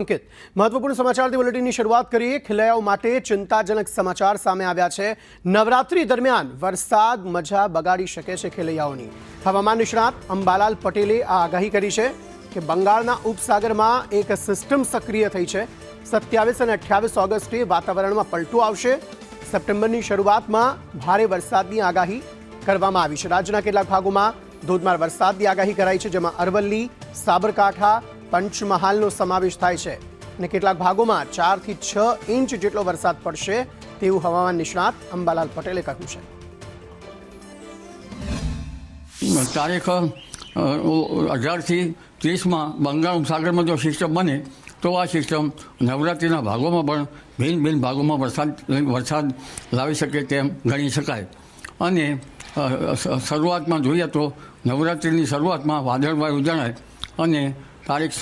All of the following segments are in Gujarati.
અંકિત મહત્વપૂર્ણ સમાચારથી બુલેટિનની શરૂઆત કરીએ। ખેલૈયાઓ માટે ચિંતાજનક સમાચાર સામે આવ્યા છે। નવરાત્રી દરમિયાન વરસાદ મજા બગાડી શકે છે ખેલૈયાઓની। હવામાન નિષ્ણાત અંબાલાલ પટેલે આ આગાહી કરી છે કે બંગાળના ઉપસાગરમાં એક સિસ્ટમ સક્રિય થઈ છે। 27 અને 28 ઓગસ્ટે વાતાવરણમાં પલટો આવશે। સપ્ટેમ્બરની શરૂઆતમાં ભારે વરસાદની આગાહી કરવામાં આવી છે। રાજ્યના કેટલાક ભાગોમાં ધોધમાર વરસાદની આગાહી કરાઈ છે, જેમાં અરવલ્લી, સાબરકાંઠા, પંચમહાલનો સમાવેશ થાય છે અને કેટલાક ભાગોમાં 4 થી 6 ઇંચ જેટલો વરસાદ પડશે તેવું હવામાન નિષ્ણાત અંબાલાલ પટેલે કહ્યું છે। તારીખ 18 થી 30 બંગાળ ઉપસાગરમાં જો સિસ્ટમ બને તો આ સિસ્ટમ નવરાત્રિના ભાગોમાં પણ ભિન્ન ભિન્ન ભાગોમાં વરસાદ લાવી શકે તેમ ગણી શકાય। અને શરૂઆતમાં જોઈએ તો નવરાત્રિની શરૂઆતમાં વાદળવાયુ જણાય અને તારીખ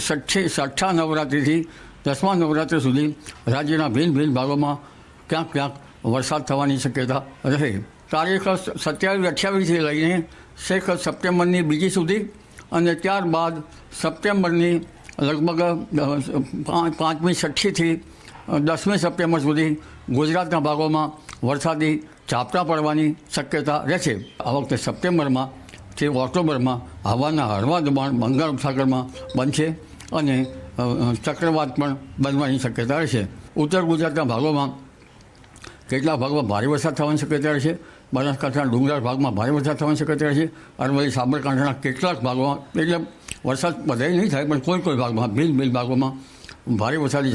6 નવરાત્રિથી 10મા નવરાત્રિ સુધી રાજ્યના ભિન્ન ભિન્ન ભાગોમાં ક્યાંક ક્યાંક વરસાદ થવાની શક્યતા રહે। તારીખ 27-28થી લઈને છેક સપ્ટેમ્બરની બીજી સુધી અને ત્યારબાદ સપ્ટેમ્બરની લગભગ 5મી 6થી 10મી સપ્ટેમ્બર સુધી ગુજરાતના ભાગોમાં વરસાદી ઝાપટા પડવાની શક્યતા રહેશે। આ વખતે સપ્ટેમ્બરમાં થી ઓક્ટોબરમાં હવાના હળવા દબાણ બંગાળ ઉપસાગરમાં બનશે અને ચક્રવાત પણ બનવાની શક્યતા રહેશે। ઉત્તર ગુજરાતના ભાગોમાં કેટલાક ભાગમાં ભારે વરસાદ થવાની શક્યતા રહેશે। બનાસકાંઠાના ડુંગરાળ ભાગમાં ભારે વરસાદ થવાની શક્યતા રહેશે। અરવલ્લી, સાબરકાંઠાના કેટલાક ભાગોમાં એટલે વરસાદ બધાય નહીં થાય પણ કોઈ ભાગમાં ભિન્ન ભિન્ન ભાગોમાં ભારે વરસાદી